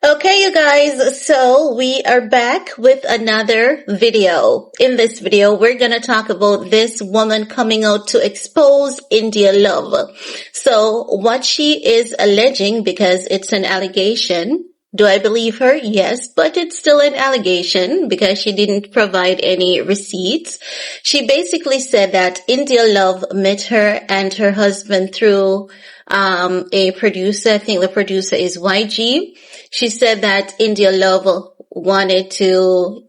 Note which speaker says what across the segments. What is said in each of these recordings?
Speaker 1: Okay, you guys, so we are back with another video. In this video, we're going to talk about this woman coming out to expose India Love. So what she is alleging, because it's an allegation, do I believe her? Yes, but it's still an allegation because she didn't provide any receipts. She basically said that India Love met her and her husband through a producer. I think the producer is YG. She said that India Love wanted to,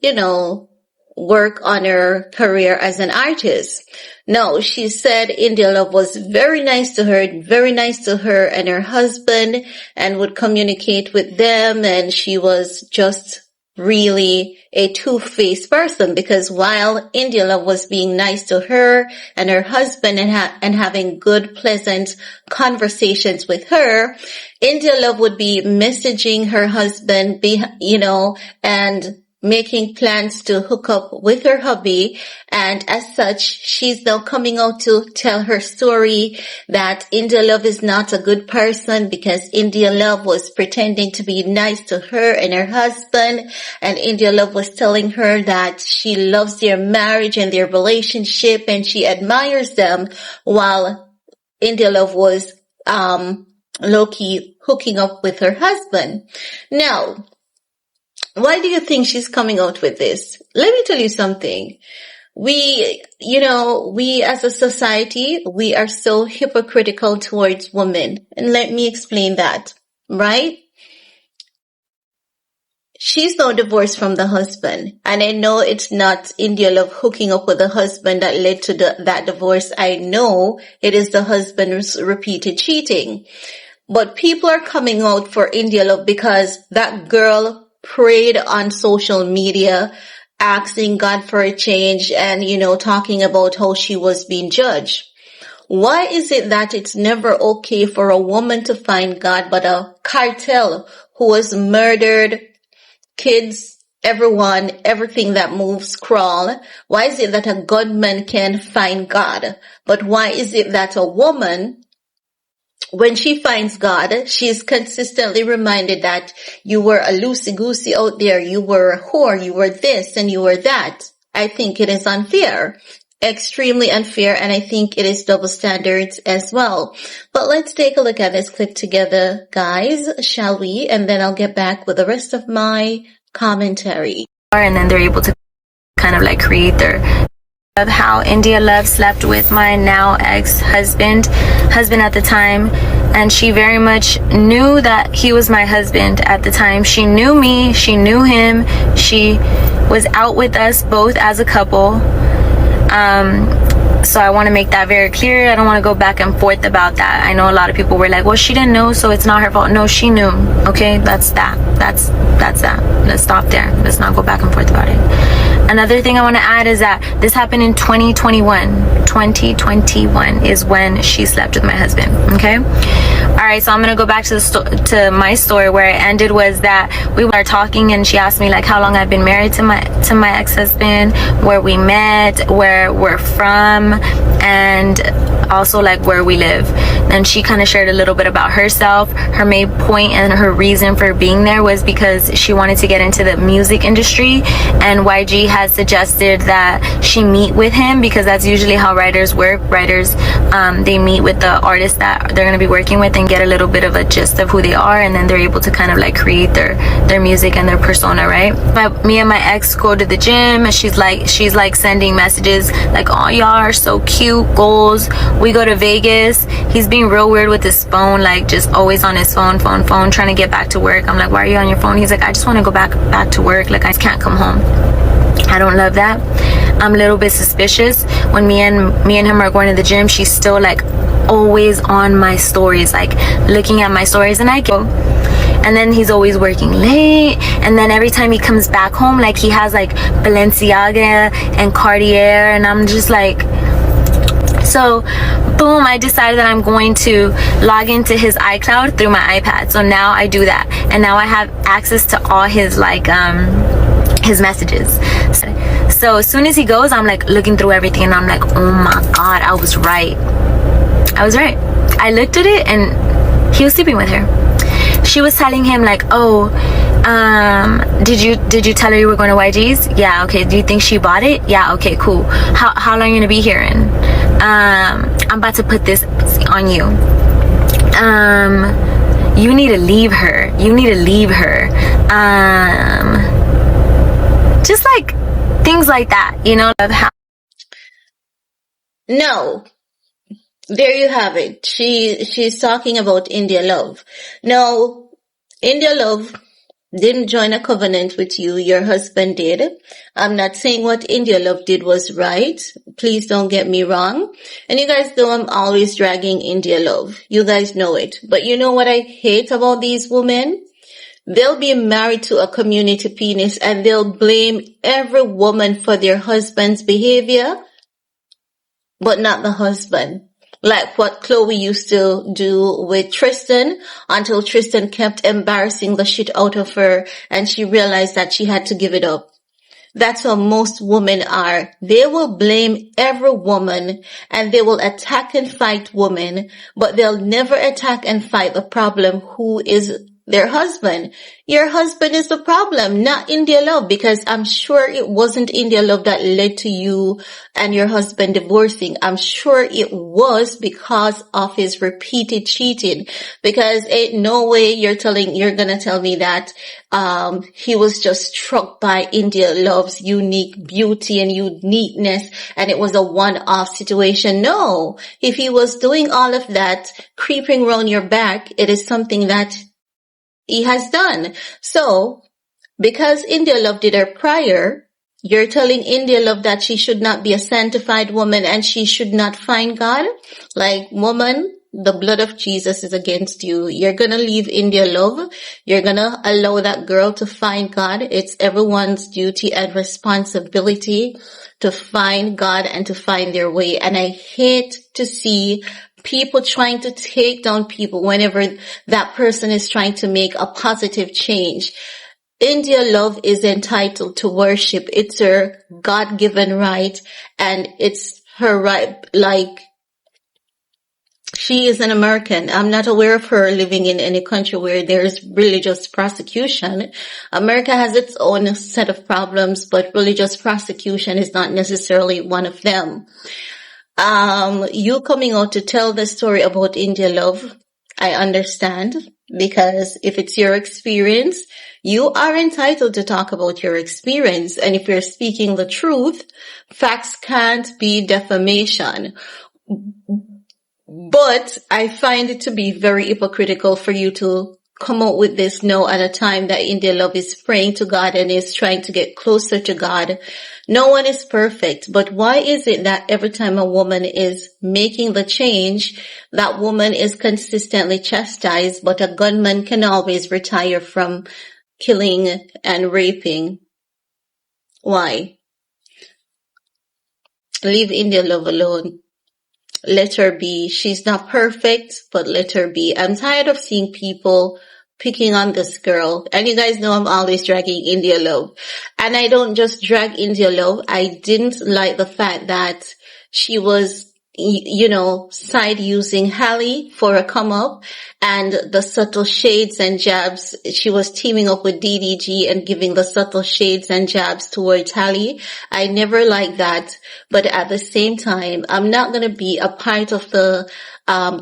Speaker 1: work on her career as an artist. No, she said India Love was very nice to her and her husband, and would communicate with them, and she was just really a two-faced person, because while India Love was being nice to her and her husband and having good, pleasant conversations with her, India Love would be messaging her husband, and making plans to hook up with her hubby. And as such, she's now coming out to tell her story that India Love is not a good person because India Love was pretending to be nice to her and her husband. And India Love was telling her that she loves their marriage and their relationship and she admires them, while India Love was low-key hooking up with her husband. Now, why do you think she's coming out with this? Let me tell you something. We as a society, we are so hypocritical towards women. And let me explain that, right? She's now divorced from the husband. And I know it's not India Love hooking up with the husband that led to that divorce. I know it is the husband's repeated cheating. But people are coming out for India Love because that girl prayed on social media, asking God for a change and, talking about how she was being judged. Why is it that it's never okay for a woman to find God, but a cartel who has murdered kids, everyone, everything that moves, crawl? Why is it that a gunman can find God? But why is it that a woman, when she finds God, she's consistently reminded that you were a loosey-goosey out there, you were a whore, you were this and you were that? I think it is unfair, extremely unfair, and I think it is double standards as well. But let's take a look at this clip together, guys, shall we? And then I'll get back with the rest of my commentary.
Speaker 2: And then they're able to kind of like create their of how India Love slept with my now ex-husband at the time, and she very much knew that he was my husband at the time. She knew me, she knew him, she was out with us both as a couple. So I want to make that very clear. I don't want to go back and forth about that. I know a lot of people were like, well, she didn't know, so it's not her fault. No, she knew. Okay, that's that. That's that. Let's stop there. Let's not go back and forth about it. Another thing I want to add is that this happened in 2021. 2021 is when she slept with my husband. Okay. All right. So I'm gonna go back to my story. Where it ended was that we were talking, and she asked me like how long I've been married to my ex-husband, where we met, where we're from, and also like where we live. And she kind of shared a little bit about herself. Her main point and her reason for being there was because she wanted to get into the music industry, and YG has suggested that she meet with him because that's usually how writers work. Writers, they meet with the artists that they're going to be working with and get a little bit of a gist of who they are, and then they're able to kind of like create their music and their persona, right? But me and my ex go to the gym, and she's like sending messages like, oh, y'all are so cute, goals. We go to Vegas. He's being real weird with his phone, like just always on his phone, trying to get back to work. I'm like, why are you on your phone? He's like, I just want to go back to work. Like, I just can't come home. I don't love that. I'm a little bit suspicious. When me and him are going to the gym, she's still like always on my stories, like looking at my stories, and I go. And then he's always working late, and then every time he comes back home, like he has like Balenciaga and Cartier, and I'm just like, so boom, I decided that I'm going to log into his iCloud through my iPad. So now I do that, and now I have access to all his like his messages. So as soon as he goes, I'm like looking through everything, and I'm like, oh my god, I was right. I looked at it, and he was sleeping with her. She was telling him like, oh, Did you tell her you were going to YG's? Yeah, okay. Do you think she bought it? Yeah, okay, cool. How long are you gonna be here in? I'm about to put this on you. You need to leave her. You need to leave her. Just like things like that, you know, of how.
Speaker 1: No. There you have it. She's talking about India Love. No, India Love didn't join a covenant with you. Your husband did. I'm not saying what India Love did was right. Please don't get me wrong. And you guys know I'm always dragging India Love. You guys know it. But you know what I hate about these women? They'll be married to a community penis and they'll blame every woman for their husband's behavior, but not the husband. Like what Chloe used to do with Tristan until Tristan kept embarrassing the shit out of her and she realized that she had to give it up. That's how most women are. They will blame every woman and they will attack and fight women, but they'll never attack and fight the problem who is their husband. Your husband is the problem, not India Love, because I'm sure it wasn't India Love that led to you and your husband divorcing. I'm sure it was because of his repeated cheating, because ain't no way you're gonna tell me that he was just struck by India Love's unique beauty and uniqueness and it was a one-off situation. No, if he was doing all of that, creeping around your back, it is something that he has done. So, because India Love did her prior, you're telling India Love that she should not be a sanctified woman and she should not find God? Like, woman, the blood of Jesus is against you. You're gonna leave India Love. You're gonna allow that girl to find God. It's everyone's duty and responsibility to find God and to find their way. And I hate to see people trying to take down people whenever that person is trying to make a positive change. India Love is entitled to worship. It's her God-given right and it's her right. Like, she is an American. I'm not aware of her living in any country where there's religious prosecution. America has its own set of problems, but religious prosecution is not necessarily one of them. You coming out to tell the story about India Love, I understand, because if it's your experience, you are entitled to talk about your experience. And if you're speaking the truth, facts can't be defamation. But I find it to be very hypocritical for you to come out with this now at a time that India Love is praying to God and is trying to get closer to God. No one is perfect, but why is it that every time a woman is making the change, that woman is consistently chastised, but a gunman can always retire from killing and raping? Why? Leave India Love alone. Let her be. She's not perfect, but let her be. I'm tired of seeing people picking on this girl. And you guys know I'm always dragging India Love. And I don't just drag India Love. I didn't like the fact that she was, side using Hallie for a come up and the subtle shades and jabs. She was teaming up with DDG and giving the subtle shades and jabs towards Hallie. I never liked that. But at the same time, I'm not going to be a part of the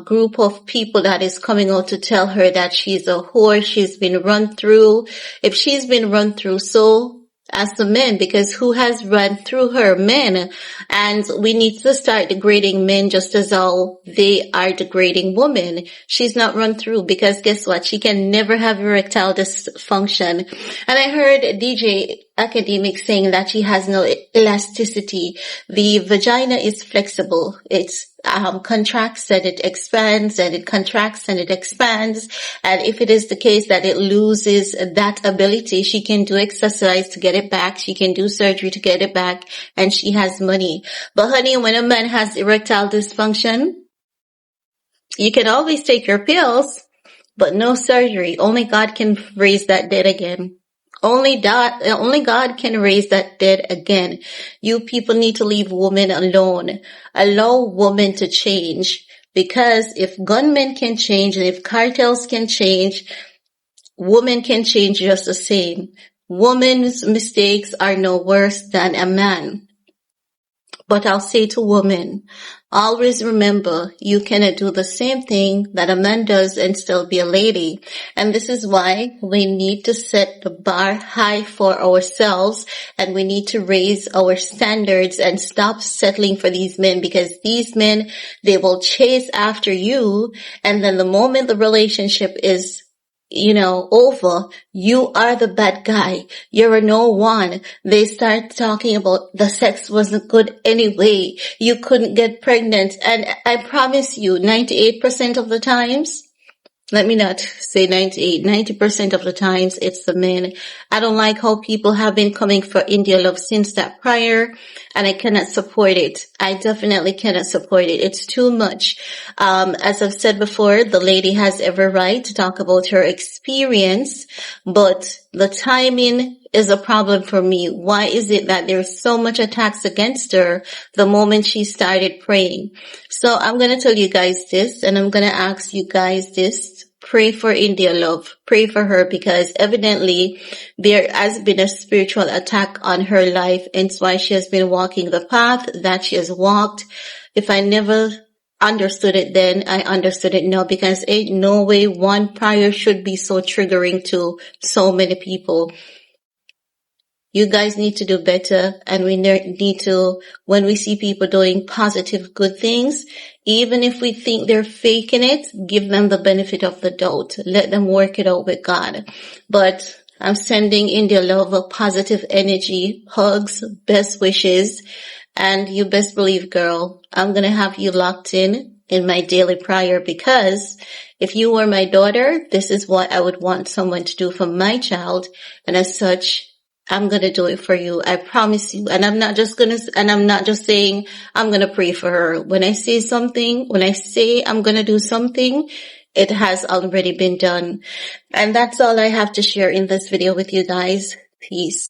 Speaker 1: group of people that is coming out to tell her that she's a whore, she's been run through. If she's been run through, so as the men, because who has run through her? Men. And we need to start degrading men just as how they are degrading women. She's not run through because guess what? She can never have erectile dysfunction. And I heard DJ Academic saying that she has no elasticity. The vagina is flexible. It's contracts and it expands and it contracts and it expands. And if it is the case that it loses that ability, she can do exercise to get it back. She can do surgery to get it back and she has money. But honey, when a man has erectile dysfunction, you can always take your pills, but no surgery. Only God can raise that dead again. Only God can raise that dead again. You people need to leave women alone. Allow women to change. Because if gunmen can change and if cartels can change, women can change just the same. Women's mistakes are no worse than a man. But I'll say to women, always remember you cannot do the same thing that a man does and still be a lady. And this is why we need to set the bar high for ourselves, and we need to raise our standards and stop settling for these men, because these men, they will chase after you, and then the moment the relationship is over, you are the bad guy. You're a no one. They start talking about the sex wasn't good anyway. You couldn't get pregnant. And I promise you, 98% of the times, let me not say 90% of the times it's the men. I don't like how people have been coming for India love since that prior, and I cannot support it. I definitely cannot support it. It's too much. As I've said before, the lady has every right to talk about her experience, but the timing is a problem for me. Why is it that there's so much attacks against her the moment she started praying? So I'm going to tell you guys this, and I'm going to ask you guys this. Pray for India love. Pray for her, because evidently there has been a spiritual attack on her life, and it's why she has been walking the path that she has walked. If I never understood it then, I understood it now, because ain't no way one prayer should be so triggering to so many people. You guys need to do better, and we need to, when we see people doing positive, good things, even if we think they're faking it, give them the benefit of the doubt. Let them work it out with God. But I'm sending India love, a positive energy, hugs, best wishes, and you best believe, girl, I'm going to have you locked in my daily prayer, because if you were my daughter, this is what I would want someone to do for my child, and as such, I'm going to do it for you. I promise you. And I'm not just saying I'm going to pray for her. When I say I'm going to do something, it has already been done. And that's all I have to share in this video with you guys. Peace.